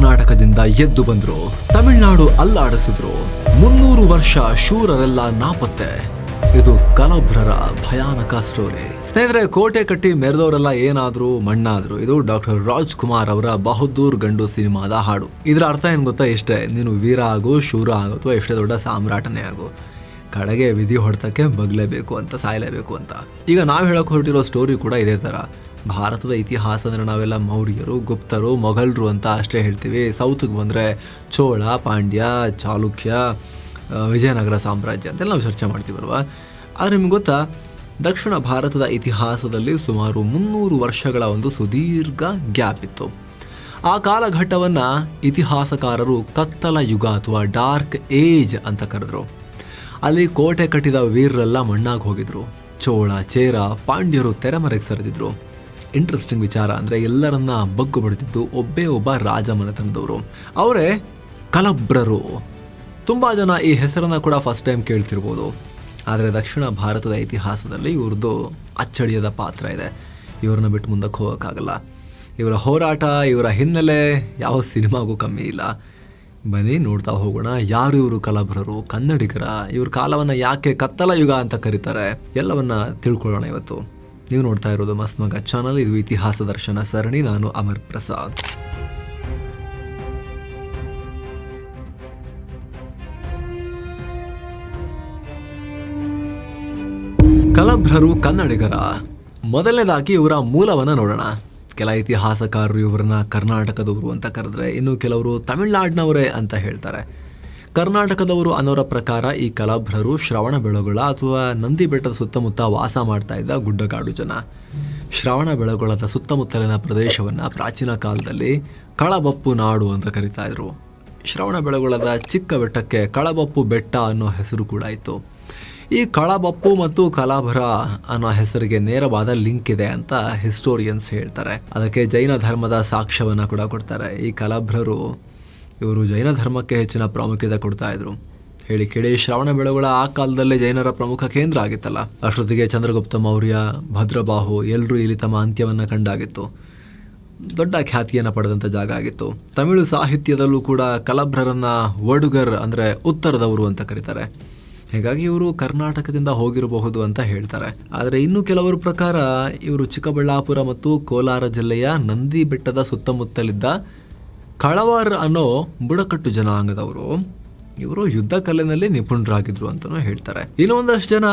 ಕರ್ನಾಟಕದಿಂದ ಎದ್ದು ಬಂದ್ರು, ತಮಿಳುನಾಡು ಅಲ್ಲಾಡಿಸಿದ್ರು. 300 ವರ್ಷ ಶೂರರೆಲ್ಲ ನಾಪತ್ತೆ. ಇದು ಕಲಬ್ರರ ಭಯಾನಕ ಸ್ಟೋರಿ. ಸ್ನೇಹಿತರೆ, ಕೋಟೆ ಕಟ್ಟಿ ಮೆರೆದವರೆಲ್ಲ ಏನಾದ್ರು ಮಣ್ಣಾದ್ರು. ಇದು ಡಾಕ್ಟರ್ ರಾಜ್ಕುಮಾರ್ ಅವರ ಬಹದ್ದೂರ್ ಗಂಡು ಸಿನಿಮಾದ ಹಾಡು. ಇದರ ಅರ್ಥ ಏನ್ ಗೊತ್ತಾ? ಇಷ್ಟೇ, ನೀನು ವೀರ ಆಗು, ಶೂರ ಆಗು, ಅಥವಾ ಎಷ್ಟೇ ದೊಡ್ಡ ಸಾಮ್ರಾಟನೇ ಆಗು, ಕಡೆಗೆ ವಿಧಿ ಹೊಡೆತಕ್ಕೆ ಬಗ್ಲೇಬೇಕು ಅಂತ, ಸಾಯಲೇಬೇಕು ಅಂತ. ಈಗ ನಾವು ಹೇಳಕ್ ಹೊರಟಿರೋ ಸ್ಟೋರಿ ಕೂಡ ಇದೇ ತರ. ಭಾರತದ ಇತಿಹಾಸ ಅಂದ್ರೆ ನಾವೆಲ್ಲ ಮೌರ್ಯರು, ಗುಪ್ತರು, ಮೊಘಲರು ಅಂತ ಅಷ್ಟೇ ಹೇಳ್ತೀವಿ. ಸೌತ್ಗೆ ಬಂದರೆ ಚೋಳ, ಪಾಂಡ್ಯ, ಚಾಲುಕ್ಯ, ವಿಜಯನಗರ ಸಾಮ್ರಾಜ್ಯ ಅಂತೆಲ್ಲ ನಾವು ಚರ್ಚೆ ಮಾಡ್ತೀವಲ್ವಾ. ಆದರೆ ನಿಮ್ಗೆ ಗೊತ್ತಾ, ದಕ್ಷಿಣ ಭಾರತದ ಇತಿಹಾಸದಲ್ಲಿ ಸುಮಾರು 300 ವರ್ಷಗಳ ಒಂದು ಸುದೀರ್ಘ ಗ್ಯಾಪ್ ಇತ್ತು. ಆ ಕಾಲಘಟ್ಟವನ್ನು ಇತಿಹಾಸಕಾರರು ಕತ್ತಲ ಯುಗ ಅಥವಾ ಡಾರ್ಕ್ ಏಜ್ ಅಂತ ಕರೆದ್ರು. ಅಲ್ಲಿ ಕೋಟೆ ಕಟ್ಟಿದ ವೀರರೆಲ್ಲ ಮಣ್ಣಾಗಿ ಹೋಗಿದ್ರು. ಚೋಳ, ಚೇರ, ಪಾಂಡ್ಯರು ತೆರೆಮರೆಗೆ ಸರಿದಿದ್ರು. ಇಂಟ್ರೆಸ್ಟಿಂಗ್ ವಿಚಾರ ಅಂದರೆ ಎಲ್ಲರನ್ನ ಬಗ್ಗು ಬಡಿದಿದ್ದು ಒಬ್ಬ ರಾಜ ಮನೆತನದವರು. ಅವರೇ ಕಲಬ್ರರು. ತುಂಬ ಜನ ಈ ಹೆಸರನ್ನು ಕೂಡ ಫಸ್ಟ್ ಟೈಮ್ ಕೇಳ್ತಿರ್ಬೋದು. ಆದರೆ ದಕ್ಷಿಣ ಭಾರತದ ಇತಿಹಾಸದಲ್ಲಿ ಇವ್ರದ್ದು ಅಚ್ಚಳಿಯದ ಪಾತ್ರ ಇದೆ. ಇವ್ರನ್ನ ಬಿಟ್ಟು ಮುಂದಕ್ಕೆ ಹೋಗೋಕ್ಕಾಗಲ್ಲ. ಇವರ ಹೋರಾಟ, ಇವರ ಹಿನ್ನೆಲೆ ಯಾವ ಸಿನಿಮಾಗೂ ಕಮ್ಮಿ ಇಲ್ಲ. ಬನ್ನಿ ನೋಡ್ತಾ ಹೋಗೋಣ. ಯಾರು ಇವರು ಕಲಬ್ರರು, ಕನ್ನಡಿಗರ, ಇವ್ರ ಕಾಲವನ್ನು ಯಾಕೆ ಕತ್ತಲ ಯುಗ ಅಂತ ಕರೀತಾರೆ, ಎಲ್ಲವನ್ನ ತಿಳ್ಕೊಳ್ಳೋಣ ಇವತ್ತು. ನೀವು ನೋಡ್ತಾ ಇರೋದು ಮಸ್ತ್ ಮಗ ಚಾನಲ್. ಇದು ಇತಿಹಾಸ ದರ್ಶನ ಸರಣಿ. ನಾನು ಅಮರ್ ಪ್ರಸಾದ್. ಕಲಬ್ರರು ಕನ್ನಡಿಗರ. ಮೊದಲನೇದಾಗಿ ಇವರ ಮೂಲವನ್ನ ನೋಡೋಣ. ಕೆಲ ಇತಿಹಾಸಕಾರರು ಇವರನ್ನ ಕರ್ನಾಟಕದವರು ಅಂತ ಕರೆದ್ರೆ, ಇನ್ನು ಕೆಲವರು ತಮಿಳುನಾಡಿನವರೇ ಅಂತ ಹೇಳ್ತಾರೆ. ಕರ್ನಾಟಕದವರು ಅನ್ನೋರ ಪ್ರಕಾರ ಈ ಕಲಬ್ರರು ಶ್ರವಣಬೆಳಗೊಳ ಅಥವಾ ನಂದಿ ಬೆಟ್ಟದ ಸುತ್ತಮುತ್ತ ವಾಸ ಮಾಡ್ತಾ ಇದ್ದ ಗುಡ್ಡಗಾಡು ಜನ. ಶ್ರವಣಬೆಳಗೊಳದ ಸುತ್ತಮುತ್ತಲಿನ ಪ್ರದೇಶವನ್ನು ಪ್ರಾಚೀನ ಕಾಲದಲ್ಲಿ ಕಳಬಪ್ಪು ನಾಡು ಅಂತ ಕರೀತಾ ಇದ್ರು. ಶ್ರವಣಬೆಳಗೊಳದ ಚಿಕ್ಕ ಬೆಟ್ಟಕ್ಕೆ ಕಳಬಪ್ಪು ಬೆಟ್ಟ ಅನ್ನೋ ಹೆಸರು ಕೂಡ ಇತ್ತು. ಈ ಕಳಬಪ್ಪು ಮತ್ತು ಕಲಬ್ರ ಅನ್ನೋ ಹೆಸರಿಗೆ ನೇರವಾದ ಲಿಂಕ್ ಇದೆ ಅಂತ ಹಿಸ್ಟೋರಿಯನ್ಸ್ ಹೇಳ್ತಾರೆ. ಅದಕ್ಕೆ ಜೈನ ಧರ್ಮದ ಸಾಕ್ಷ್ಯವನ್ನ ಕೂಡ ಕೊಡ್ತಾರೆ. ಈ ಕಲಬ್ರರು ಇವರು ಜೈನ ಧರ್ಮಕ್ಕೆ ಹೆಚ್ಚಿನ ಪ್ರಾಮುಖ್ಯತೆ ಕೊಡ್ತಾ ಇದ್ರು. ಹೇಳಿ ಕೇಳಿ, ಶ್ರವಣಬೆಳಗೊಳ ಆ ಕಾಲದಲ್ಲೇ ಜೈನರ ಪ್ರಮುಖ ಕೇಂದ್ರ ಆಗಿತ್ತಲ್ಲ. ಅಷ್ಟೊತ್ತಿಗೆ ಚಂದ್ರಗುಪ್ತ ಮೌರ್ಯ, ಭದ್ರಬಾಹು ಎಲ್ಲರೂ ಇಲ್ಲಿ ತಮ್ಮ ಅಂತ್ಯವನ್ನ ಕಂಡಾಗಿತ್ತು. ದೊಡ್ಡ ಖ್ಯಾತಿಯನ್ನು ಪಡೆದಂಥ ಜಾಗ ಆಗಿತ್ತು. ತಮಿಳು ಸಾಹಿತ್ಯದಲ್ಲೂ ಕೂಡ ಕಲಬ್ರರನ್ನ ವಡುಗರ್ ಅಂದ್ರೆ ಉತ್ತರದವರು ಅಂತ ಕರೀತಾರೆ. ಹೀಗಾಗಿ ಇವರು ಕರ್ನಾಟಕದಿಂದ ಹೋಗಿರಬಹುದು ಅಂತ ಹೇಳ್ತಾರೆ. ಆದರೆ ಇನ್ನು ಕೆಲವರ ಪ್ರಕಾರ ಇವರು ಚಿಕ್ಕಬಳ್ಳಾಪುರ ಮತ್ತು ಕೋಲಾರ ಜಿಲ್ಲೆಯ ನಂದಿ ಬೆಟ್ಟದ ಸುತ್ತಮುತ್ತಲಿದ್ದ ಕಳವಾರ್ ಅನ್ನೋ ಬುಡಕಟ್ಟು ಜನಾಂಗದವರು. ಇವರು ಯುದ್ಧ ಕಲೆನಲ್ಲಿ ನಿಪುಣರಾಗಿದ್ರು ಅಂತಲೂ ಹೇಳ್ತಾರೆ. ಇನ್ನೊಂದಷ್ಟು ಜನ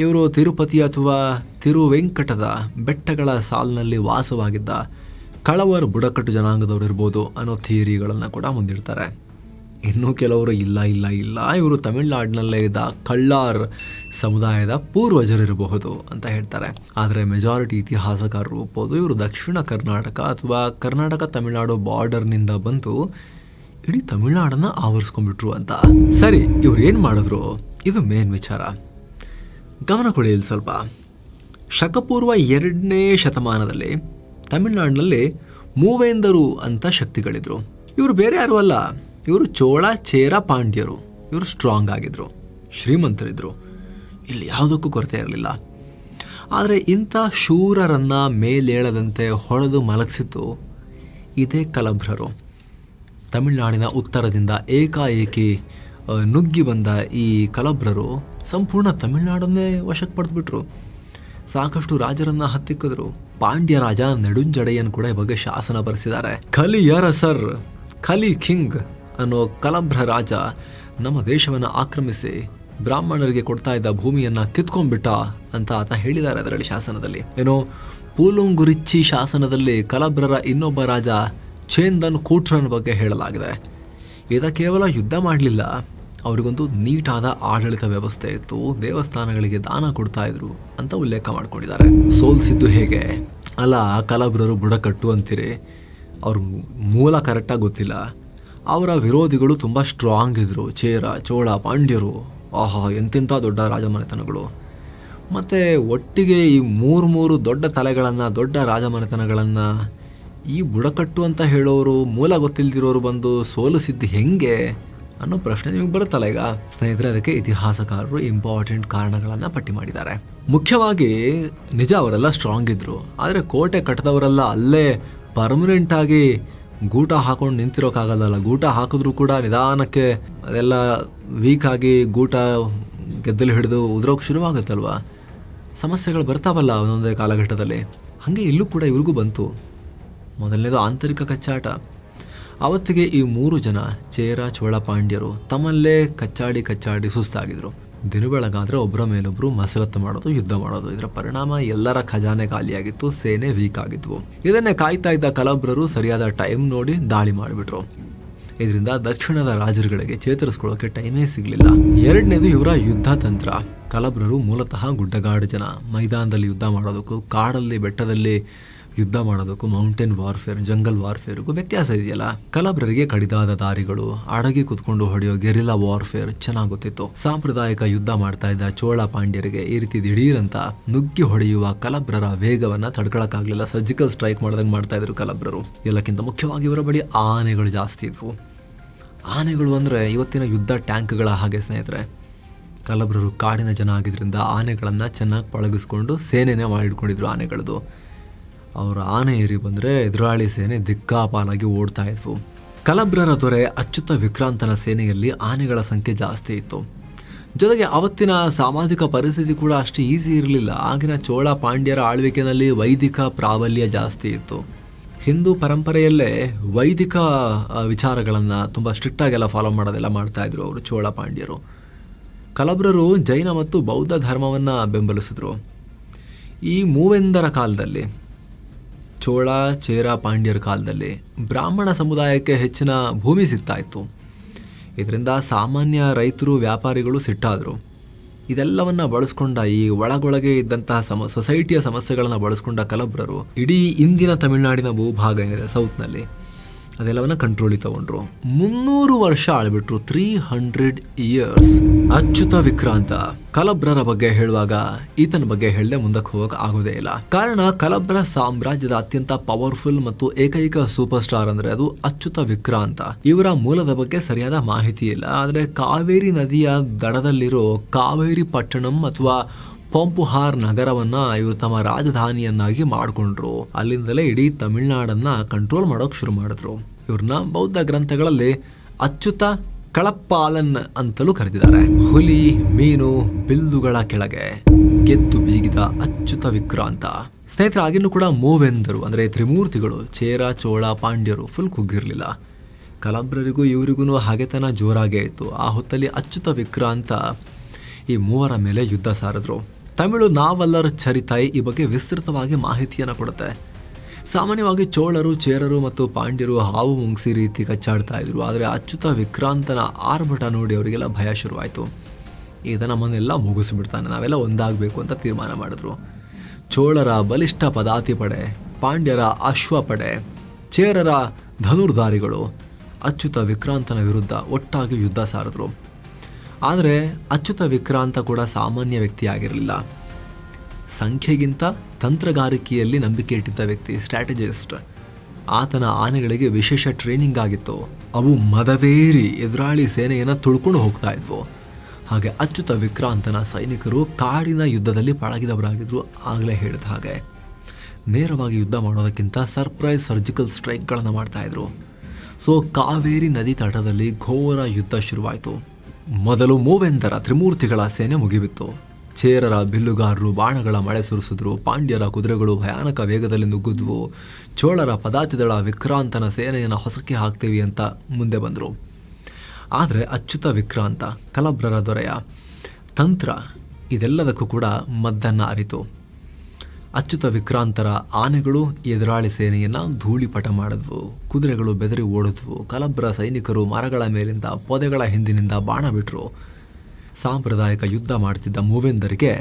ಇವರು ತಿರುಪತಿ ಅಥವಾ ತಿರುವೆಂಕಟದ ಬೆಟ್ಟಗಳ ಸಾಲಿನಲ್ಲಿ ವಾಸವಾಗಿದ್ದ ಕಳವಾರ್ ಬುಡಕಟ್ಟು ಜನಾಂಗದವರು ಇರ್ಬೋದು ಅನ್ನೋ ಥಿಯರಿಗಳನ್ನ ಕೂಡ ಮುಂದಿಡ್ತಾರೆ. ಇನ್ನು ಕೆಲವರು ಇಲ್ಲ ಇವರು ತಮಿಳುನಾಡಿನಲ್ಲೇ ಇದ್ದ ಕಳ್ಳಾರ್ ಸಮುದಾಯದ ಪೂರ್ವಜರಿರಬಹುದು ಅಂತ ಹೇಳ್ತಾರೆ. ಆದರೆ ಮೆಜಾರಿಟಿ ಇತಿಹಾಸಕಾರರು ಒಪ್ಪೋದು ಇವರು ದಕ್ಷಿಣ ಕರ್ನಾಟಕ ಅಥವಾ ಕರ್ನಾಟಕ ತಮಿಳುನಾಡು ಬಾರ್ಡರ್ನಿಂದ ಬಂದು ಇಡೀ ತಮಿಳುನಾಡನ್ನ ಆವರಿಸ್ಕೊಂಡ್ಬಿಟ್ರು ಅಂತ. ಸರಿ, ಇವ್ರು ಏನು ಮಾಡಿದ್ರು? ಇದು ಮೇನ್ ವಿಚಾರ. ಗಮನ ಕೊಡಿ ಇಲ್ಲಿ ಸ್ವಲ್ಪ. ಶಕಪೂರ್ವ 2ನೇ ಶತಮಾನದಲ್ಲಿ ತಮಿಳುನಾಡಿನಲ್ಲಿ ಮೂವೇಂದರು ಅಂತ ಶಕ್ತಿಗಳಿದ್ರು. ಇವರು ಬೇರೆ ಯಾರು ಅಲ್ಲ, ಇವರು ಚೋಳ, ಚೇರ, ಪಾಂಡ್ಯರು. ಇವರು ಸ್ಟ್ರಾಂಗ್ ಆಗಿದ್ರು, ಶ್ರೀಮಂತರಿದ್ರು, ಇಲ್ಲಿ ಯಾವುದಕ್ಕೂ ಕೊರತೆ ಇರಲಿಲ್ಲ. ಆದರೆ ಇಂಥ ಶೂರರನ್ನ ಮೇಲೇಳದಂತೆ ಹೊಡೆದು ಮಲಗಿಸಿದ್ದು ಇದೇ ಕಲಬ್ರರು. ತಮಿಳುನಾಡಿನ ಉತ್ತರದಿಂದ ಏಕಾಏಕಿ ನುಗ್ಗಿ ಬಂದ ಈ ಕಲಬ್ರರು ಸಂಪೂರ್ಣ ತಮಿಳುನಾಡನ್ನೇ ವಶಕ್ಕೆ ಪಡೆದುಬಿಟ್ರು. ಸಾಕಷ್ಟು ರಾಜರನ್ನ ಹತ್ತಿಕ್ಕಿದ್ರು. ಪಾಂಡ್ಯ ರಾಜ ನೆಡುಂಜಡೆಯನ್ ಕೂಡ ಈ ಬಗ್ಗೆ ಶಾಸನ ಬರೆಸಿದ್ದಾರೆ. ಕಲಿಯರಸರ್, ಕಲಿ ಕಿಂಗ್ ಅನ್ನೋ ಕಲಬ್ರ ರಾಜ ನಮ್ಮ ದೇಶವನ್ನು ಆಕ್ರಮಿಸಿ ಬ್ರಾಹ್ಮಣರಿಗೆ ಕೊಡ್ತಾ ಇದ್ದ ಭೂಮಿಯನ್ನ ಕಿತ್ಕೊಂಡ್ಬಿಟ್ಟ ಅಂತ ಆತ ಹೇಳಿದ್ದಾರೆ ಅದರಲ್ಲಿ ಶಾಸನದಲ್ಲಿ. ಏನೋ ಪೂಲುಂಗುರಿಚ್ಚಿ ಶಾಸನದಲ್ಲಿ ಕಲಬ್ರರ ಇನ್ನೊಬ್ಬ ರಾಜ ಚೇಂದನ್ ಕೂಟ್ರನ್ ಬಗ್ಗೆ ಹೇಳಲಾಗಿದೆ. ಈತ ಕೇವಲ ಯುದ್ಧ ಮಾಡಲಿಲ್ಲ, ಅವರಿಗೊಂದು ನೀಟಾದ ಆಡಳಿತ ವ್ಯವಸ್ಥೆ ಇತ್ತು, ದೇವಸ್ಥಾನಗಳಿಗೆ ದಾನ ಕೊಡ್ತಾ ಇದ್ರು ಅಂತ ಉಲ್ಲೇಖ ಮಾಡ್ಕೊಂಡಿದ್ದಾರೆ. ಸೋಲ್ಸಿದ್ದು ಹೇಗೆ? ಅಲ್ಲ, ಕಲಬ್ರರು ಬುಡಕಟ್ಟು ಅಂತೀರಿ, ಅವ್ರ ಮೂಲ ಕರೆಕ್ಟಾಗಿ ಗೊತ್ತಿಲ್ಲ. ಅವರ ವಿರೋಧಿಗಳು ತುಂಬ ಸ್ಟ್ರಾಂಗ್ ಇದ್ರು. ಚೇರ, ಚೋಳ, ಪಾಂಡ್ಯರು, ಆಹಾ ಎಂತೆಂಥ ದೊಡ್ಡ ರಾಜಮನೆತನಗಳು. ಮತ್ತು ಒಟ್ಟಿಗೆ ಈ ಮೂರು ದೊಡ್ಡ ತಲೆಗಳನ್ನು, ದೊಡ್ಡ ರಾಜಮನೆತನಗಳನ್ನು ಈ ಬುಡಕಟ್ಟು ಅಂತ ಹೇಳೋರು, ಮೂಲ ಗೊತ್ತಿಲ್ದಿರೋರು ಬಂದು ಸೋಲಿಸಿದ್ದು ಹೆಂಗೆ ಅನ್ನೋ ಪ್ರಶ್ನೆ ನಿಮಗೆ ಬರುತ್ತಲ್ಲ ಈಗ. ಸ್ನೇಹಿತರೆ, ಅದಕ್ಕೆ ಇತಿಹಾಸಕಾರರು ಇಂಪಾರ್ಟೆಂಟ್ ಕಾರಣಗಳನ್ನು ಪಟ್ಟಿ ಮಾಡಿದ್ದಾರೆ. ಮುಖ್ಯವಾಗಿ ನಿಜ ಅವರೆಲ್ಲ ಸ್ಟ್ರಾಂಗ್ ಇದ್ರು, ಆದರೆ ಕೋಟೆ ಕಟ್ಟದವರೆಲ್ಲ ಅಲ್ಲೇ ಪರ್ಮನೆಂಟ್ ಆಗಿ ಗೂಟ ಹಾಕೊಂಡು ನಿಂತಿರೋಕ್ಕಾಗಲ್ಲ. ಗೂಟ ಹಾಕಿದ್ರೂ ಕೂಡ ನಿಧಾನಕ್ಕೆ ಅದೆಲ್ಲ ವೀಕ್ ಆಗಿ ಗೂಟ ಗೆದ್ದಲು ಹಿಡಿದು ಉದುರೋಕೆ ಶುರುವಾಗುತ್ತಲ್ವ. ಸಮಸ್ಯೆಗಳು ಬರ್ತಾವಲ್ಲ ಒಂದೊಂದೇ ಕಾಲಘಟ್ಟದಲ್ಲಿ. ಹಾಗೆ ಇಲ್ಲೂ ಕೂಡ ಇವ್ರಿಗೂ ಬಂತು. ಮೊದಲನೇದು ಆಂತರಿಕ ಕಚ್ಚಾಟ. ಅವತ್ತಿಗೆ ಈ 3 ಜನ ಚೇರ ಚೋಳ ಪಾಂಡ್ಯರು ತಮ್ಮಲ್ಲೇ ಕಚ್ಚಾಡಿ ಸುಸ್ತಾಗಿದ್ರು. ದಿನಬೆಳಗಾದ್ರೆ ಒಬ್ಬರ ಮೇಲೊಬ್ರು ಮಸರತ್ತು ಮಾಡೋದು, ಯುದ್ಧ ಮಾಡೋದು. ಇದರ ಪರಿಣಾಮ ಎಲ್ಲರ ಖಜಾನೆ ಖಾಲಿಯಾಗಿತ್ತು, ಸೇನೆ ವೀಕ್ ಆಗಿದ್ವು. ಇದನ್ನೇ ಕಾಯ್ತಾ ಇದ್ದ ಕಲಬ್ರರು ಸರಿಯಾದ ಟೈಮ್ ನೋಡಿ ದಾಳಿ ಮಾಡಿಬಿಟ್ರು. ಇದರಿಂದ ದಕ್ಷಿಣದ ರಾಜರುಗಳಿಗೆ ಚೇತರಿಸ್ಕೊಳ್ಳೋಕೆ ಟೈಮೇ ಸಿಗಲಿಲ್ಲ. ಎರಡನೇದು ಇವರ ಯುದ್ಧ ತಂತ್ರ. ಕಲಬ್ರರು ಮೂಲತಃ ಗುಡ್ಡಗಾಡು ಜನ. ಮೈದಾನದಲ್ಲಿ ಯುದ್ಧ ಮಾಡೋದಕ್ಕೂ, ಕಾಡಲ್ಲಿ ಬೆಟ್ಟದಲ್ಲಿ ಯುದ್ಧ ಮಾಡೋದಕ್ಕೂ, ಮೌಂಟೇನ್ ವಾರ್ಫೇರ್, ಜಂಗಲ್ ವಾರ್ಫೇರ್ಗೂ ವ್ಯತ್ಯಾಸ ಇದೆಯಲ್ಲ. ಕಲಬ್ರರಿಗೆ ಕಡಿದಾದ ದಾರಿಗಳು, ಅಡಗಿ ಕುತ್ಕೊಂಡು ಹೊಡೆಯೋ ಗೆರಿಲ್ಲಾ ವಾರ್ಫೇರ್ ಚೆನ್ನಾಗಿ ಗೊತ್ತಿತ್ತು. ಸಾಂಪ್ರದಾಯಿಕ ಯುದ್ಧ ಮಾಡ್ತಾ ಇದ್ದ ಚೋಳ ಪಾಂಡ್ಯರಿಗೆ ಈ ರೀತಿ ದಿಢೀರಂತ ನುಗ್ಗಿ ಹೊಡೆಯುವ ಕಲಬ್ರರ ವೇಗವನ್ನ ತಡ್ಕೊಳಕ್ಕಾಗ್ಲಿಲ್ಲ. ಸರ್ಜಿಕಲ್ ಸ್ಟ್ರೈಕ್ ಮಾಡ್ದಂಗೆ ಮಾಡ್ತಾ ಇದ್ರು ಕಲಬ್ರರು. ಎಲ್ಲಕ್ಕಿಂತ ಮುಖ್ಯವಾಗಿ ಇವರ ಬಳಿ ಆನೆಗಳು ಜಾಸ್ತಿ ಇದ್ವು. ಆನೆಗಳು ಅಂದ್ರೆ ಇವತ್ತಿನ ಯುದ್ಧ ಟ್ಯಾಂಕ್ಗಳ ಹಾಗೆ ಸ್ನೇಹಿತರೆ. ಕಲಬ್ರರು ಕಾಡಿನ ಜನ ಆಗಿದ್ರಿಂದ ಆನೆಗಳನ್ನ ಚೆನ್ನಾಗಿ ಪಳಗಿಸ್ಕೊಂಡು ಸೇನೆನೇ ಮಾಡಿಟ್ಕೊಂಡಿದ್ರು ಆನೆಗಳದು. ಅವರ ಆನೆ ಏರಿ ಬಂದರೆ ಎದುರಾಳಿ ಸೇನೆ ದಿಕ್ಕಾಪಾಲಾಗಿ ಓಡ್ತಾ ಇದ್ವು. ಕಲಬ್ರರ ದೊರೆ ಅಚ್ಯುತ ವಿಕ್ರಾಂತನ ಸೇನೆಯಲ್ಲಿ ಆನೆಗಳ ಸಂಖ್ಯೆ ಜಾಸ್ತಿ ಇತ್ತು. ಜೊತೆಗೆ ಅವತ್ತಿನ ಸಾಮಾಜಿಕ ಪರಿಸ್ಥಿತಿ ಕೂಡ ಅಷ್ಟು ಈಸಿ ಇರಲಿಲ್ಲ. ಆಗಿನ ಚೋಳ ಪಾಂಡ್ಯರ ಆಳ್ವಿಕೆಯಲ್ಲಿ ವೈದಿಕ ಪ್ರಾಬಲ್ಯ ಜಾಸ್ತಿ ಇತ್ತು. ಹಿಂದೂ ಪರಂಪರೆಯಲ್ಲೇ ವೈದಿಕ ವಿಚಾರಗಳನ್ನು ತುಂಬ ಸ್ಟ್ರಿಕ್ಟಾಗೆಲ್ಲ ಫಾಲೋ ಮಾಡೋದೆಲ್ಲ ಮಾಡ್ತಾ ಇದ್ರು ಅವರು ಚೋಳ ಪಾಂಡ್ಯರು. ಕಲಬ್ರರು ಜೈನ ಮತ್ತು ಬೌದ್ಧ ಧರ್ಮವನ್ನು ಬೆಂಬಲಿಸಿದ್ರು. ಈ ಮೂವೆಂದರ ಕಾಲದಲ್ಲಿ, ಚೋಳ ಚೇರ ಪಾಂಡ್ಯರ ಕಾಲದಲ್ಲಿ ಬ್ರಾಹ್ಮಣ ಸಮುದಾಯಕ್ಕೆ ಹೆಚ್ಚಿನ ಭೂಮಿ ಸಿಗ್ತಾ ಇತ್ತು. ಇದರಿಂದ ಸಾಮಾನ್ಯ ರೈತರು, ವ್ಯಾಪಾರಿಗಳು ಸಿಟ್ಟಾದರು. ಇದೆಲ್ಲವನ್ನ ಬಳಸ್ಕೊಂಡ, ಈ ಒಳಗೊಳಗೆ ಇದ್ದಂತಹ ಸೊಸೈಟಿಯ ಸಮಸ್ಯೆಗಳನ್ನು ಬಳಸ್ಕೊಂಡ ಕಲಬ್ರರು ಇಡೀ ಇಂದಿನ ತಮಿಳುನಾಡಿನ ಭೂಭಾಗ ಏನಿದೆ ಸೌತ್ನಲ್ಲಿ, ಅದೆಲ್ಲವನ್ನ ಕಂಟ್ರೋಲಿಗೆ ತಗೊಂಡ್ರು. 300 ವರ್ಷ ಆಳ್ಬಿಟ್ರು. 300 ಇಯರ್ಸ್. ಅಚ್ಯುತ ವಿಕ್ರಾಂತ. ಕಲಬ್ರರ ಬಗ್ಗೆ ಹೇಳುವಾಗ ಈತನ ಬಗ್ಗೆ ಹೇಳದೆ ಮುಂದಕ್ಕೆ ಹೋಗಕ್ಕೆ ಆಗೋದೇ ಇಲ್ಲ. ಕಾರಣ ಕಲಬ್ರ ಸಾಮ್ರಾಜ್ಯದ ಅತ್ಯಂತ ಪವರ್ಫುಲ್ ಮತ್ತು ಏಕೈಕ ಸೂಪರ್ ಸ್ಟಾರ್ ಅಂದ್ರೆ ಅದು ಅಚ್ಯುತ ವಿಕ್ರಾಂತ. ಇವರ ಮೂಲದ ಬಗ್ಗೆ ಸರಿಯಾದ ಮಾಹಿತಿ ಇಲ್ಲ. ಆದ್ರೆ ಕಾವೇರಿ ನದಿಯ ದಡದಲ್ಲಿರೋ ಕಾವೇರಿ ಪಟ್ಟಣಂ ಅಥವಾ ಪಂಪುಹಾರ್ ನಗರವನ್ನ ಇವರು ತಮ್ಮ ರಾಜಧಾನಿಯನ್ನಾಗಿ ಮಾಡಿಕೊಂಡ್ರು. ಅಲ್ಲಿಂದಲೇ ಇಡೀ ತಮಿಳುನಾಡನ್ನ ಕಂಟ್ರೋಲ್ ಮಾಡೋಕ್ ಶುರು ಮಾಡಿದ್ರು. ಇವ್ರನ್ನ ಬೌದ್ಧ ಗ್ರಂಥಗಳಲ್ಲಿ ಅಚ್ಯುತ ಕಳಪ್ಪಾಲನ್ ಅಂತಲೂ ಕರೆದಿದ್ದಾರೆ. ಹುಲಿ, ಮೀನು, ಬಿಲ್ಲುಗಳ ಕೆಳಗೆ ಗೆದ್ದು ಬೀಗಿದ ಅಚ್ಯುತ ವಿಕ್ರಾಂತ. ಸ್ನೇಹಿತರೆ, ಆಗಿನ್ನೂ ಕೂಡ ಮೂವೆಂದರು ಅಂದ್ರೆ ತ್ರಿಮೂರ್ತಿಗಳು ಚೇರ, ಚೋಳ, ಪಾಂಡ್ಯರು ಫುಲ್ ಕುಗ್ಗಿರ್ಲಿಲ್ಲ. ಕಲಬ್ರರಿಗೂ ಇವರಿಗೂ ಹಾಗೆತನ ಜೋರಾಗೇ ಇತ್ತು. ಆ ಹೊತ್ತಲ್ಲಿ ಅಚ್ಯುತ ವಿಕ್ರಾಂತ ಈ ಮೂವರ ಮೇಲೆ ಯುದ್ಧ ಸಾರಿದ್ರು. ತಮಿಳು ನಾವಲ್ಲರ್ ಚರಿತಾಯ್ ಈ ಬಗ್ಗೆ ವಿಸ್ತೃತವಾಗಿ ಮಾಹಿತಿಯನ್ನು ಕೊಡುತ್ತೆ. ಸಾಮಾನ್ಯವಾಗಿ ಚೋಳರು, ಚೇರರು ಮತ್ತು ಪಾಂಡ್ಯರು ಹಾವು ಮುಂಗ್ಸಿ ರೀತಿ ಕಚ್ಚಾಡ್ತಾ ಇದ್ರು. ಆದರೆ ಅಚ್ಯುತ ವಿಕ್ರಾಂತನ ಆರ್ಭಟ ನೋಡಿ ಅವರಿಗೆಲ್ಲ ಭಯ ಶುರುವಾಯಿತು. ಈತ ನಮ್ಮನ್ನೆಲ್ಲ ಮುಗಿಸ್ಬಿಡ್ತಾನೆ, ನಾವೆಲ್ಲ ಒಂದಾಗಬೇಕು ಅಂತ ತೀರ್ಮಾನ ಮಾಡಿದ್ರು. ಚೋಳರ ಬಲಿಷ್ಠ ಪದಾತಿ ಪಡೆ, ಪಾಂಡ್ಯರ ಅಶ್ವಪಡೆ, ಚೇರರ ಧನುರ್ಧಾರಿಗಳು ಅಚ್ಯುತ ವಿಕ್ರಾಂತನ ವಿರುದ್ಧ ಒಟ್ಟಾಗಿ ಯುದ್ಧ ಸಾರಿದ್ರು. ಆದರೆ ಅಚ್ಯುತ ವಿಕ್ರಾಂತ ಕೂಡ ಸಾಮಾನ್ಯ ವ್ಯಕ್ತಿ ಆಗಿರಲಿಲ್ಲ. ಸಂಖ್ಯೆಗಿಂತ ತಂತ್ರಗಾರಿಕೆಯಲ್ಲಿ ನಂಬಿಕೆ ಇಟ್ಟಿದ್ದ ವ್ಯಕ್ತಿ, ಸ್ಟ್ರಾಟಜಿಸ್ಟ್. ಆತನ ಆನೆಗಳಿಗೆ ವಿಶೇಷ ಟ್ರೈನಿಂಗ್ ಆಗಿತ್ತು. ಅವು ಮದವೇರಿ ಎದುರಾಳಿ ಸೇನೆಯನ್ನು ತುಳ್ಕೊಂಡು ಹೋಗ್ತಾ ಇದ್ವು. ಹಾಗೆ ಅಚ್ಯುತ ವಿಕ್ರಾಂತನ ಸೈನಿಕರು ಕಾಡಿನ ಯುದ್ಧದಲ್ಲಿ ಪಳಗಿದವರಾಗಿದ್ರು. ಆಗಲೇ ಹೇಳಿದ ಹಾಗೆ ನೇರವಾಗಿ ಯುದ್ಧ ಮಾಡೋದಕ್ಕಿಂತ ಸರ್ಪ್ರೈಸ್ ಸರ್ಜಿಕಲ್ ಸ್ಟ್ರೈಕ್ಗಳನ್ನು ಮಾಡ್ತಾ ಇದ್ರು. ಸೊ ಕಾವೇರಿ ನದಿ ತಟದಲ್ಲಿ ಘೋರ ಯುದ್ಧ ಶುರುವಾಯಿತು. ಮೊದಲು ಮೂವೆಂದರ ತ್ರಿಮೂರ್ತಿಗಳ ಸೇನೆ ಮುಗಿಬಿತ್ತು. ಚೇರರ ಬಿಲ್ಲುಗಾರರು ಬಾಣಗಳ ಮಳೆ ಸುರಿಸಿದ್ರು. ಪಾಂಡ್ಯರ ಕುದುರೆಗಳು ಭಯಾನಕ ವೇಗದಲ್ಲಿ ನುಗ್ಗಿದ್ವು. ಚೋಳರ ಪದಾತಿದಳ ವಿಕ್ರಾಂತನ ಸೇನೆಯನ್ನು ಹೊಸಕ್ಕೆ ಹಾಕ್ತೀವಿ ಅಂತ ಮುಂದೆ ಬಂದರು. ಆದರೆ ಅಚ್ಯುತ ವಿಕ್ರಾಂತ, ಕಲಬ್ರರ ದೊರೆಯ ತಂತ್ರ ಇದೆಲ್ಲದಕ್ಕೂ ಕೂಡ ಮದ್ದನ್ನು ಅರಿತು. ಅಚ್ಯುತ ವಿಕ್ರಾಂತರ ಆನೆಗಳು ಎದುರಾಳಿ ಸೇನೆಯನ್ನು ಧೂಳಿಪಟ ಮಾಡಿದ್ವು. ಕುದುರೆಗಳು ಬೆದರಿ ಓಡಿದ್ವು. ಕಲಬ್ರ ಸೈನಿಕರು ಮರಗಳ ಮೇಲಿಂದ, ಪೊದೆಗಳ ಹಿಂದಿನಿಂದ ಬಾಣ ಬಿಟ್ಟರು. ಸಾಂಪ್ರದಾಯಿಕ ಯುದ್ಧ ಮಾಡ್ತಿದ್ದ ಮೂವೆಂದರಿಗೆ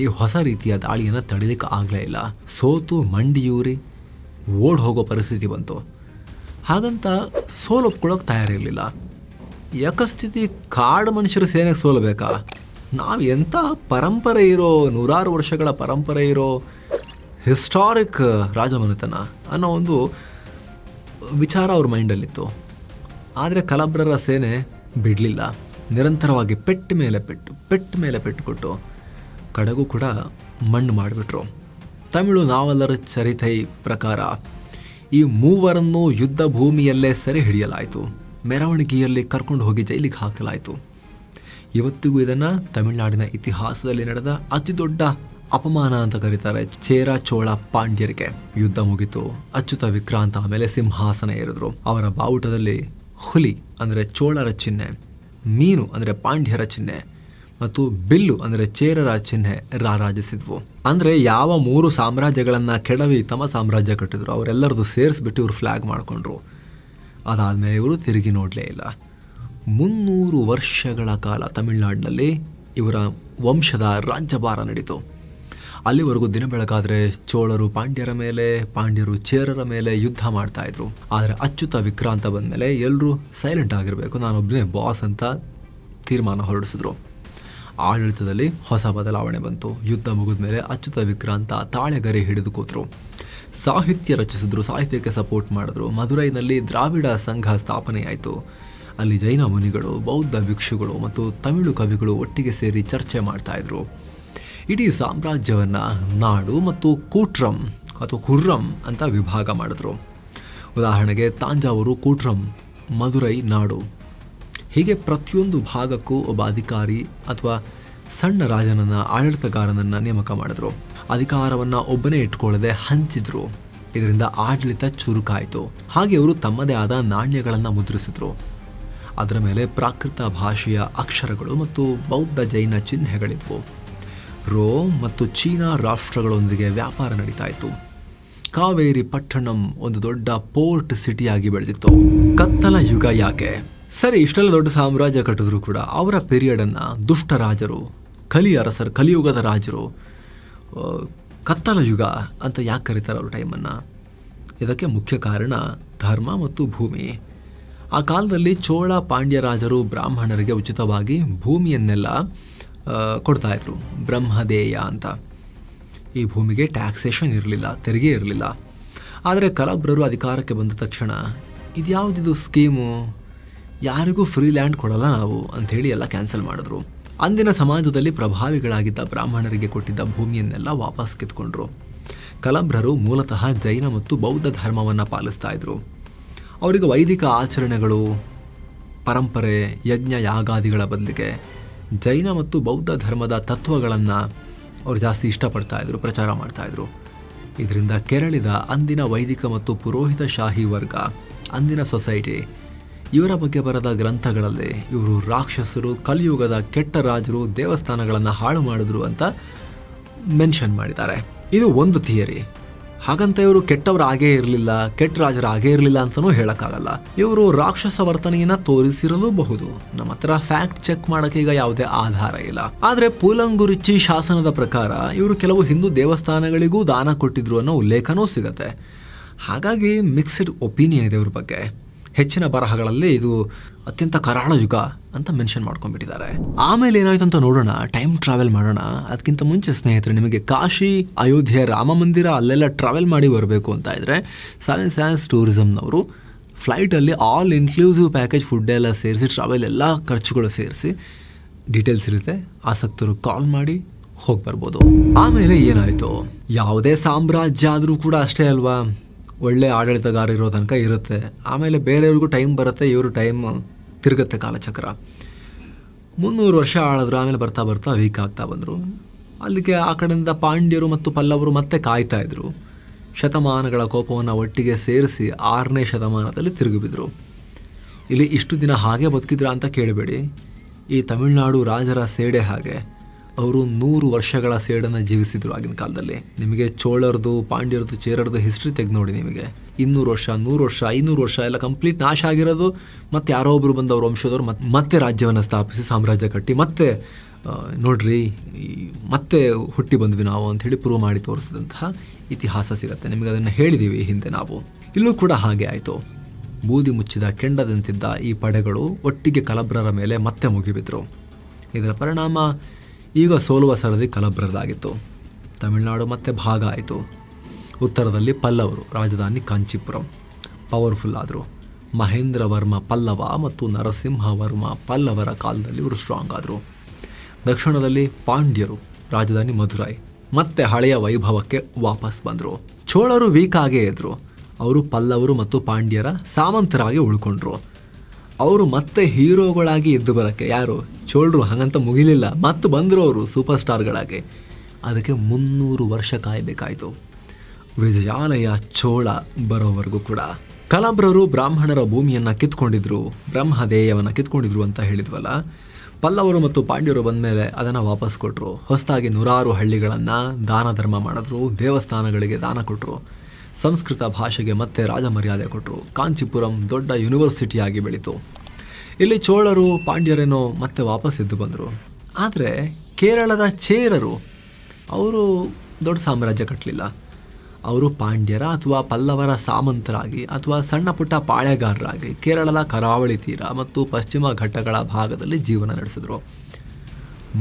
ಈ ಹೊಸ ರೀತಿಯ ದಾಳಿಯನ್ನು ತಡಿಲಿಕ್ಕೆ ಆಗಲೇ ಇಲ್ಲ. ಸೋತು ಮಂಡಿಯೂರಿ ಓಡ್ ಹೋಗೋ ಪರಿಸ್ಥಿತಿ ಬಂತು. ಹಾಗಂತ ಸೋಲೊಪ್ಕೊಳ್ಳೋಕೆ ತಯಾರಿರಲಿಲ್ಲ. ಯಾಕಸ್ಥಿತಿ ಕಾಡು ಮನುಷ್ಯರ ಸೇನೆಗೆ ಸೋಲಬೇಕಾ? ನಾವು ಎಂಥ ಪರಂಪರೆ ಇರೋ, ನೂರಾರು ವರ್ಷಗಳ ಪರಂಪರೆ ಇರೋ ಹಿಸ್ಟಾರಿಕ್ ರಾಜಮನೆತನ ಅನ್ನೋ ಒಂದು ವಿಚಾರ ಅವ್ರ ಮೈಂಡಲ್ಲಿತ್ತು. ಆದರೆ ಕಲಬ್ರರ ಸೇನೆ ಬಿಡಲಿಲ್ಲ. ನಿರಂತರವಾಗಿ ಪೆಟ್ಟು ಮೇಲೆ ಪೆಟ್ಟು ಕೊಟ್ಟು ಕಡೆಗೂ ಕೂಡ ಮಣ್ಣು ಮಾಡಿಬಿಟ್ರು. ತಮಿಳು ನಾವಲ್ಲರ ಚರಿತೈ ಪ್ರಕಾರ ಈ ಮೂವರನ್ನು ಯುದ್ಧ ಭೂಮಿಯಲ್ಲೇ ಸೆರೆ ಹಿಡಿಯಲಾಯಿತು. ಮೆರವಣಿಗೆಯಲ್ಲಿ ಕರ್ಕೊಂಡು ಹೋಗಿ ಜೈಲಿಗೆ ಹಾಕಲಾಯಿತು. ಇವತ್ತಿಗೂ ಇದನ್ನು ತಮಿಳುನಾಡಿನ ಇತಿಹಾಸದಲ್ಲಿ ನಡೆದ ಅತಿ ದೊಡ್ಡ ಅಪಮಾನ ಅಂತ ಕರೀತಾರೆ. ಚೇರ ಚೋಳ ಪಾಂಡ್ಯರಿಗೆ ಯುದ್ಧ ಮುಗಿತು. ಅಚ್ಯುತ ವಿಕ್ರಾಂತ ಆಮೇಲೆ ಸಿಂಹಾಸನ ಏರಿದ್ರು. ಅವರ ಬಾವುಟದಲ್ಲಿ ಹುಲಿ ಅಂದರೆ ಚೋಳರ ಚಿಹ್ನೆ, ಮೀನು ಅಂದರೆ ಪಾಂಡ್ಯರ ಚಿಹ್ನೆ ಮತ್ತು ಬಿಲ್ಲು ಅಂದರೆ ಚೇರರ ಚಿಹ್ನೆ ರಾರಾಜಿಸಿದ್ವು. ಅಂದರೆ ಯಾವ 3 ಸಾಮ್ರಾಜ್ಯಗಳನ್ನ ಕೆಡವಿ ತಮ್ಮ ಸಾಮ್ರಾಜ್ಯ ಕಟ್ಟಿದ್ರು ಅವರೆಲ್ಲರದು ಸೇರಿಸ್ಬಿಟ್ಟು ಇವರು ಫ್ಲಾಗ್ ಮಾಡಿಕೊಂಡ್ರು. ಅದಾದಮೇಲೆ ಇವರು ತಿರುಗಿ ನೋಡಲೇ ಇಲ್ಲ. 300 ವರ್ಷಗಳ ಕಾಲ ತಮಿಳುನಾಡಿನಲ್ಲಿ ಇವರ ವಂಶದ ರಾಜ್ಯಭಾರ ನಡೀತು. ಅಲ್ಲಿವರೆಗೂ ದಿನ ಬೆಳಗಾದರೆ ಚೋಳರು ಪಾಂಡ್ಯರ ಮೇಲೆ, ಪಾಂಡ್ಯರು ಚೇರರ ಮೇಲೆ ಯುದ್ಧ ಮಾಡ್ತಾ ಇದ್ರು. ಆದರೆ ಅಚ್ಯುತ ವಿಕ್ರಾಂತ ಬಂದ ಮೇಲೆ ಎಲ್ಲರೂ ಸೈಲೆಂಟ್ ಆಗಿರಬೇಕು, ನಾನೊಬ್ಬನೇ ಬಾಸ್ ಅಂತ ತೀರ್ಮಾನ ಹೊರಡಿಸಿದ್ರು. ಆಡಳಿತದಲ್ಲಿ ಹೊಸ ಬದಲಾವಣೆ ಬಂತು. ಯುದ್ಧ ಮುಗಿದ ಮೇಲೆ ಅಚ್ಯುತ ವಿಕ್ರಾಂತ ತಾಳೆಗರಿ ಹಿಡಿದು ಕೂತರು. ಸಾಹಿತ್ಯ ರಚಿಸಿದ್ರು, ಸಾಹಿತ್ಯಕ್ಕೆ ಸಪೋರ್ಟ್ ಮಾಡಿದ್ರು. ಮದುರೈನಲ್ಲಿ ದ್ರಾವಿಡ ಸಂಘ ಸ್ಥಾಪನೆಯಾಯಿತು. ಅಲ್ಲಿ ಜೈನ ಮುನಿಗಳು, ಬೌದ್ಧ ಭಿಕ್ಷುಗಳು ಮತ್ತು ತಮಿಳು ಕವಿಗಳು ಒಟ್ಟಿಗೆ ಸೇರಿ ಚರ್ಚೆ ಮಾಡ್ತಾ ಇದ್ರು. ಇಡೀ ಸಾಮ್ರಾಜ್ಯವನ್ನು ನಾಡು ಮತ್ತು ಕೂಟ್ರಂ ಅಥವಾ ಕುರ್ರಂ ಅಂತ ವಿಭಾಗ ಮಾಡಿದ್ರು. ಉದಾಹರಣೆಗೆ ತಾಂಜಾವೂರು ಕೂಟ್ರಂ, ಮದುರೈ ನಾಡು. ಹೀಗೆ ಪ್ರತಿಯೊಂದು ಭಾಗಕ್ಕೂ ಒಬ್ಬ ಅಧಿಕಾರಿ ಅಥವಾ ಸಣ್ಣ ರಾಜನನ್ನು, ಆಡಳಿತಗಾರನನ್ನು ನೇಮಕ ಮಾಡಿದ್ರು. ಅಧಿಕಾರವನ್ನು ಒಬ್ಬನೇ ಇಟ್ಕೊಳ್ಳದೆ ಹಂಚಿದ್ರು. ಇದರಿಂದ ಆಡಳಿತ ಚುರುಕಾಯಿತು. ಹಾಗೆ ಅವರು ತಮ್ಮದೇ ಆದ ನಾಣ್ಯಗಳನ್ನು ಮುದ್ರಿಸಿದ್ರು. ಅದರ ಮೇಲೆ ಪ್ರಾಕೃತ ಭಾಷೆಯ ಅಕ್ಷರಗಳು ಮತ್ತು ಬೌದ್ಧ ಜೈನ ಚಿಹ್ನೆಗಳಿದ್ವು. ರೋಮ್ ಮತ್ತು ಚೀನಾ ರಾಷ್ಟ್ರಗಳೊಂದಿಗೆ ವ್ಯಾಪಾರ ನಡೀತಾ ಇತ್ತು. ಕಾವೇರಿ ಪಟ್ಟಣಂ ಒಂದು ದೊಡ್ಡ ಪೋರ್ಟ್ ಸಿಟಿಯಾಗಿ ಬೆಳೆದಿತ್ತು. ಕತ್ತಲ ಯುಗ ಯಾಕೆ? ಸರಿ, ಇಷ್ಟೆಲ್ಲ ದೊಡ್ಡ ಸಾಮ್ರಾಜ್ಯ ಕಟ್ಟಿದ್ರು ಕೂಡ ಅವರ ಪೀರಿಯಡನ್ನು ದುಷ್ಟ ರಾಜರು, ಕಲಿ ಅರಸರು, ಕಲಿಯುಗದ ರಾಜರು ಕತ್ತಲ ಯುಗ ಅಂತ ಯಾಕೆ ಕರೀತಾರೆ ಅವ್ರ ಟೈಮನ್ನು? ಇದಕ್ಕೆ ಮುಖ್ಯ ಕಾರಣ ಧರ್ಮ ಮತ್ತು ಭೂಮಿ. ಆ ಕಾಲದಲ್ಲಿ ಚೋಳ ಪಾಂಡ್ಯ ರಾಜರು ಬ್ರಾಹ್ಮಣರಿಗೆ ಉಚಿತವಾಗಿ ಭೂಮಿಯನ್ನೆಲ್ಲ ಕೊಡ್ತಾಯಿದ್ರು, ಬ್ರಹ್ಮದೇಯ ಅಂತ. ಈ ಭೂಮಿಗೆ ಟ್ಯಾಕ್ಸೇಷನ್ ಇರಲಿಲ್ಲ, ತೆರಿಗೆ ಇರಲಿಲ್ಲ. ಆದರೆ ಕಲಬ್ರರು ಅಧಿಕಾರಕ್ಕೆ ಬಂದ ತಕ್ಷಣ ಇದ್ಯಾವುದಿದು ಸ್ಕೀಮು, ಯಾರಿಗೂ ಫ್ರೀ ಲ್ಯಾಂಡ್ ಕೊಡಲ್ಲ ನಾವು ಅಂಥೇಳಿ ಎಲ್ಲ ಕ್ಯಾನ್ಸಲ್ ಮಾಡಿದ್ರು. ಅಂದಿನ ಸಮಾಜದಲ್ಲಿ ಪ್ರಭಾವಿಗಳಾಗಿದ್ದ ಬ್ರಾಹ್ಮಣರಿಗೆ ಕೊಟ್ಟಿದ್ದ ಭೂಮಿಯನ್ನೆಲ್ಲ ವಾಪಸ್ ಕಿತ್ಕೊಂಡ್ರು. ಕಲಬ್ರರು ಮೂಲತಃ ಜೈನ ಮತ್ತು ಬೌದ್ಧ ಧರ್ಮವನ್ನು ಪಾಲಿಸ್ತಾ ಇದ್ರು. ಅವರಿಗೆ ವೈದಿಕ ಆಚರಣೆಗಳು, ಪರಂಪರೆ, ಯಜ್ಞ ಯಾಗಾದಿಗಳ ಬದಲಿಗೆ ಜೈನ ಮತ್ತು ಬೌದ್ಧ ಧರ್ಮದ ತತ್ವಗಳನ್ನು ಅವರು ಜಾಸ್ತಿ ಇಷ್ಟಪಡ್ತಾ ಇದ್ರು, ಪ್ರಚಾರ ಮಾಡ್ತಾಯಿದ್ರು. ಇದರಿಂದ ಕೆರಳಿದ ಅಂದಿನ ವೈದಿಕ ಮತ್ತು ಪುರೋಹಿತಶಾಹಿ ವರ್ಗ, ಅಂದಿನ ಸೊಸೈಟಿ, ಇವರ ಬಗ್ಗೆ ಬರೆದ ಗ್ರಂಥಗಳಲ್ಲಿ ಇವರು ರಾಕ್ಷಸರು, ಕಲಿಯುಗದ ಕೆಟ್ಟ ರಾಜರು, ದೇವಸ್ಥಾನಗಳನ್ನು ಹಾಳು ಮಾಡಿದ್ರು ಅಂತ ಮೆನ್ಷನ್ ಮಾಡಿದ್ದಾರೆ. ಇದು ಒಂದು ಥಿಯರಿ. ಹಾಗಂತ ಇವರು ಕೆಟ್ಟವರು ಆಗೇ ಇರಲಿಲ್ಲ, ಕೆಟ್ಟ ರಾಜರು ಆಗೇ ಇರಲಿಲ್ಲ ಅಂತಲೂ ಹೇಳೋಕ್ಕಾಗಲ್ಲ. ಇವರು ರಾಕ್ಷಸ ವರ್ತನೆಯನ್ನು ತೋರಿಸಿರಲೂಬಹುದು. ನಮ್ಮ ಹತ್ರ ಫ್ಯಾಕ್ಟ್ ಚೆಕ್ ಮಾಡೋಕ್ಕೆ ಈಗ ಯಾವುದೇ ಆಧಾರ ಇಲ್ಲ. ಆದರೆ ಪೂಲಂಗುರಿಚಿ ಶಾಸನದ ಪ್ರಕಾರ ಇವರು ಕೆಲವು ಹಿಂದೂ ದೇವಸ್ಥಾನಗಳಿಗೂ ದಾನ ಕೊಟ್ಟಿದ್ರು ಅನ್ನೋ ಉಲ್ಲೇಖನೂ ಸಿಗುತ್ತೆ. ಹಾಗಾಗಿ ಮಿಕ್ಸ್ಡ್ ಒಪಿನಿಯನ್ ಇದೆ ಇವ್ರ ಬಗ್ಗೆ. ಹೆಚ್ಚಿನ ಬರಹಗಳಲ್ಲಿ ಇದು ಅತ್ಯಂತ ಕರಾಳ ಯುಗ ಅಂತ ಮೆನ್ಷನ್ ಮಾಡ್ಕೊಂಡ್ಬಿಟ್ಟಿದ್ದಾರೆ. ಆಮೇಲೆ ಏನಾಯ್ತು ಅಂತ ನೋಡೋಣ, ಟೈಮ್ ಟ್ರಾವೆಲ್ ಮಾಡೋಣ. ಅದಕ್ಕಿಂತ ಮುಂಚೆ ಸ್ನೇಹಿತರೆ, ನಿಮಗೆ ಕಾಶಿ, ಅಯೋಧ್ಯೆ, ರಾಮ ಮಂದಿರ ಅಲ್ಲೆಲ್ಲ ಟ್ರಾವೆಲ್ ಮಾಡಿ ಬರಬೇಕು ಅಂತ ಇದ್ದರೆ ಸೈನ್ಸ್ ಟೂರಿಸಮ್ನವರು ಫ್ಲೈಟಲ್ಲಿ ಆಲ್ ಇನ್ಕ್ಲೂಸಿವ್ ಪ್ಯಾಕೇಜ್, ಫುಡ್ ಎಲ್ಲ ಸೇರಿಸಿ, ಟ್ರಾವೆಲ್ ಎಲ್ಲ ಖರ್ಚುಗಳು ಸೇರಿಸಿ ಡೀಟೇಲ್ಸ್ ಇರುತ್ತೆ. ಆಸಕ್ತರು ಕಾಲ್ ಮಾಡಿ ಹೋಗಿ ಬರ್ಬೋದು. ಆಮೇಲೆ ಏನಾಯಿತು, ಯಾವುದೇ ಸಾಮ್ರಾಜ್ಯ ಆದರೂ ಕೂಡ ಅಷ್ಟೇ ಅಲ್ವಾ, ಒಳ್ಳೆ ಆಡಳಿತಗಾರ ಇರೋ ತನಕ ಇರುತ್ತೆ. ಆಮೇಲೆ ಬೇರೆಯವ್ರಿಗೂ ಟೈಮ್ ಬರುತ್ತೆ, ಇವರು ಟೈಮ್ ತಿರುಗುತ್ತೆ ಕಾಲಚಕ್ರ. 300 ವರ್ಷ ಆಳಿದ್ರು. ಆಮೇಲೆ ಬರ್ತಾ ಬರ್ತಾ ವೀಕ್ ಆಗ್ತಾ ಬಂದರು. ಅಲ್ಲಿಗೆ ಆ ಕಡೆಯಿಂದ ಪಾಂಡ್ಯರು ಮತ್ತು ಪಲ್ಲವರು ಮತ್ತೆ ಕಾಯ್ತಾ ಇದ್ರು. ಶತಮಾನಗಳ ಕೋಪವನ್ನು ಒಟ್ಟಿಗೆ ಸೇರಿಸಿ 6ನೇ ಶತಮಾನದಲ್ಲಿ ತಿರುಗಿಬಿದ್ರು. ಇಲ್ಲಿ ಇಷ್ಟು ದಿನ ಹಾಗೆ ಬದುಕಿದ್ರ ಅಂತ ಕೇಳಬೇಡಿ. ಈ ತಮಿಳುನಾಡು ರಾಜರ ಸೇಡೆ ಹಾಗೆ. ಅವರು 100 ವರ್ಷಗಳ ಸೇಡನ್ನು ಜೀವಿಸಿದ್ರು ಆಗಿನ ಕಾಲದಲ್ಲಿ. ನಿಮಗೆ ಚೋಳರದು, ಪಾಂಡ್ಯರದು, ಚೇರರದು ಹಿಸ್ಟ್ರಿ ತೆಗೆದು ನೋಡಿ. ನಿಮಗೆ 200 ವರ್ಷ, 100 ವರ್ಷ, 500 ವರ್ಷ ಎಲ್ಲ ಕಂಪ್ಲೀಟ್ ನಾಶ ಆಗಿರೋದು. ಮತ್ತೆ ಯಾರೋ ಒಬ್ಬರು ಬಂದು ಅವ್ರ ವಂಶದವರು ಮತ್ತೆ ರಾಜ್ಯವನ್ನು ಸ್ಥಾಪಿಸಿ ಸಾಮ್ರಾಜ್ಯ ಕಟ್ಟಿ ಮತ್ತೆ ನೋಡ್ರಿ ಮತ್ತೆ ಹುಟ್ಟಿ ಬಂದ್ವಿ ನಾವು ಅಂಥೇಳಿ ಪ್ರೂವ್ ಮಾಡಿ ತೋರಿಸಿದಂತಹ ಇತಿಹಾಸ ಸಿಗುತ್ತೆ. ನಿಮಗೆ ಅದನ್ನು ಹೇಳಿದ್ದೀವಿ ಹಿಂದೆ ನಾವು. ಇಲ್ಲೂ ಕೂಡ ಹಾಗೆ ಆಯಿತು. ಬೂದಿ ಮುಚ್ಚಿದ ಕೆಂಡದಂತಿದ್ದ ಈ ಪಡೆಗಳು ಒಟ್ಟಿಗೆ ಕಲಬ್ರರ ಮೇಲೆ ಮತ್ತೆ ಮುಗಿಬಿದ್ರು. ಇದರ ಪರಿಣಾಮ ಈಗ ಸೋಲುವ ಸರದಿ ಕಲಬ್ರರದಾಗಿತ್ತು. ತಮಿಳುನಾಡು ಮತ್ತೆ ಭಾಗ ಆಯಿತು. ಉತ್ತರದಲ್ಲಿ ಪಲ್ಲವರು, ರಾಜಧಾನಿ ಕಾಂಚೀಪುರಂ, ಪವರ್ಫುಲ್ ಆದರು. ಮಹೇಂದ್ರ ವರ್ಮ ಪಲ್ಲವ ಮತ್ತು ನರಸಿಂಹ ವರ್ಮ ಪಲ್ಲವರ ಕಾಲದಲ್ಲಿ ಇವರು ಸ್ಟ್ರಾಂಗ್ ಆದರು. ದಕ್ಷಿಣದಲ್ಲಿ ಪಾಂಡ್ಯರು, ರಾಜಧಾನಿ ಮಧುರೈ, ಮತ್ತೆ ಹಳೆಯ ವೈಭವಕ್ಕೆ ವಾಪಸ್ ಬಂದರು. ಚೋಳರು ವೀಕ್ ಆಗೇ ಇದ್ರು. ಅವರು ಪಲ್ಲವರು ಮತ್ತು ಪಾಂಡ್ಯರ ಸಾಮಂತರಾಗಿ ಉಳ್ಕೊಂಡ್ರು. ಅವರು ಮತ್ತೆ ಹೀರೋಗಳಾಗಿ ಎದ್ದು ಬರೋಕ್ಕೆ ಯಾರು ಚೋಳರು ಹಾಗಂತ ಮುಗಿಲಿಲ್ಲ, ಮತ್ತೆ ಬಂದರು ಅವರು ಸೂಪರ್ ಸ್ಟಾರ್ಗಳಾಗಿ. ಅದಕ್ಕೆ 300 ವರ್ಷ ಕಾಯಬೇಕಾಯಿತು, ವಿಜಯಾಲಯ ಚೋಳ ಬರೋವರೆಗೂ ಕೂಡ. ಕಲಬ್ರರು ಬ್ರಾಹ್ಮಣರ ಭೂಮಿಯನ್ನು ಕಿತ್ಕೊಂಡಿದ್ರು, ಬ್ರಹ್ಮದೇಯವನ್ನು ಕಿತ್ಕೊಂಡಿದ್ರು ಅಂತ ಹೇಳಿದ್ವಲ್ಲ. ಪಲ್ಲವರು ಮತ್ತು ಪಾಂಡ್ಯರು ಬಂದ ಮೇಲೆ ಅದನ್ನು ವಾಪಸ್ ಕೊಟ್ಟರು. ಹೊಸದಾಗಿ 100 ಹಳ್ಳಿಗಳನ್ನು ದಾನ ಧರ್ಮ ಮಾಡಿದ್ರು, ದೇವಸ್ಥಾನಗಳಿಗೆ ದಾನ ಕೊಟ್ಟರು, ಸಂಸ್ಕೃತ ಭಾಷೆಗೆ ಮತ್ತೆ ರಾಜಮರ್ಯಾದೆ ಕೊಟ್ಟರು. ಕಾಂಚೀಪುರಂ ದೊಡ್ಡ ಯೂನಿವರ್ಸಿಟಿಯಾಗಿ ಬೆಳೀತು. ಇಲ್ಲಿ ಚೋಳರು ಪಾಂಡ್ಯರೇನೋ ಮತ್ತೆ ವಾಪಸ್ ಎದ್ದು ಬಂದರು. ಆದರೆ ಕೇರಳದ ಚೇರರು ಅವರು ದೊಡ್ಡ ಸಾಮ್ರಾಜ್ಯ ಕಟ್ಟಲಿಲ್ಲ. ಅವರು ಪಾಂಡ್ಯರ ಅಥವಾ ಪಲ್ಲವರ ಸಾಮಂತರಾಗಿ ಅಥವಾ ಸಣ್ಣ ಪುಟ್ಟ ಪಾಳೆಗಾರರಾಗಿ ಕೇರಳದ ಕರಾವಳಿ ತೀರ ಮತ್ತು ಪಶ್ಚಿಮ ಘಟ್ಟಗಳ ಭಾಗದಲ್ಲಿ ಜೀವನ ನಡೆಸಿದರು.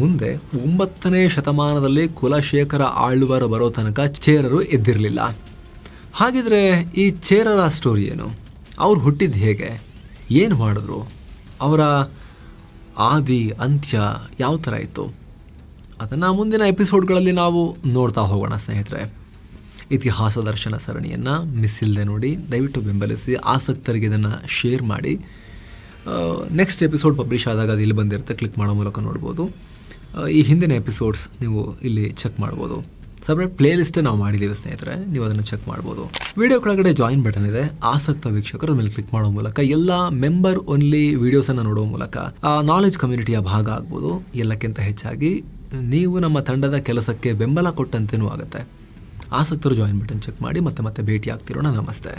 ಮುಂದೆ 9ನೇ ಶತಮಾನದಲ್ಲಿ ಕುಲಶೇಖರ ಆಳ್ವರು ಬರೋ ತನಕ ಚೇರರು ಎದ್ದಿರಲಿಲ್ಲ. ಹಾಗಿದ್ರೆ ಈ ಚೇರರ ಸ್ಟೋರಿ ಏನು? ಅವ್ರು ಹುಟ್ಟಿದ್ದು ಹೇಗೆ, ಏನು ಮಾಡಿದ್ರು, ಅವರ ಆದಿ ಅಂತ್ಯ ಯಾವ ಥರ ಇತ್ತು, ಅದನ್ನು ಮುಂದಿನ ಎಪಿಸೋಡ್ಗಳಲ್ಲಿ ನಾವು ನೋಡ್ತಾ ಹೋಗೋಣ ಸ್ನೇಹಿತರೆ. ಇತಿಹಾಸ ದರ್ಶನ ಸರಣಿಯನ್ನು ಮಿಸ್ ಇಲ್ಲದೆ ನೋಡಿ, ದಯವಿಟ್ಟು ಬೆಂಬಲಿಸಿ, ಆಸಕ್ತರಿಗೆ ಇದನ್ನು ಶೇರ್ ಮಾಡಿ. ನೆಕ್ಸ್ಟ್ ಎಪಿಸೋಡ್ ಪಬ್ಲಿಷ್ ಆದಾಗ ಅದು ಇಲ್ಲಿ ಬಂದಿರುತ್ತೆ, ಕ್ಲಿಕ್ ಮಾಡೋ ಮೂಲಕ ನೋಡ್ಬೋದು. ಈ ಹಿಂದಿನ ಎಪಿಸೋಡ್ಸ್ ನೀವು ಇಲ್ಲಿ ಚೆಕ್ ಮಾಡ್ಬೋದು. ಸಪ್ರೇಟ್ ಪ್ಲೇ ಲಿಸ್ಟೇ ನಾವು ಮಾಡಿದ್ದೀವಿ ಸ್ನೇಹಿತರೆ, ನೀವು ಅದನ್ನು ಚೆಕ್ ಮಾಡ್ಬೋದು. ವಿಡಿಯೋ ಕೆಳಗಡೆ ಜಾಯಿನ್ ಬಟನ್ ಇದೆ, ಆಸಕ್ತ ವೀಕ್ಷಕರ ಮೇಲೆ ಕ್ಲಿಕ್ ಮಾಡೋ ಮೂಲಕ ಎಲ್ಲ ಮೆಂಬರ್ ಓನ್ಲಿ ವಿಡಿಯೋಸನ್ನು ನೋಡೋ ಮೂಲಕ ನಾಲೆಜ್ ಕಮ್ಯುನಿಟಿಯ ಭಾಗ ಆಗ್ಬೋದು. ಎಲ್ಲಕ್ಕಿಂತ ಹೆಚ್ಚಾಗಿ ನೀವು ನಮ್ಮ ತಂಡದ ಕೆಲಸಕ್ಕೆ ಬೆಂಬಲ ಕೊಟ್ಟಂತೆಯೂ ಆಗುತ್ತೆ. ಆಸಕ್ತರು ಜಾಯಿನ್ ಬಟನ್ ಚೆಕ್ ಮಾಡಿ ಮತ್ತೆ ಭೇಟಿ ಆಗ್ತಿರೋಣ. ನಮಸ್ತೆ.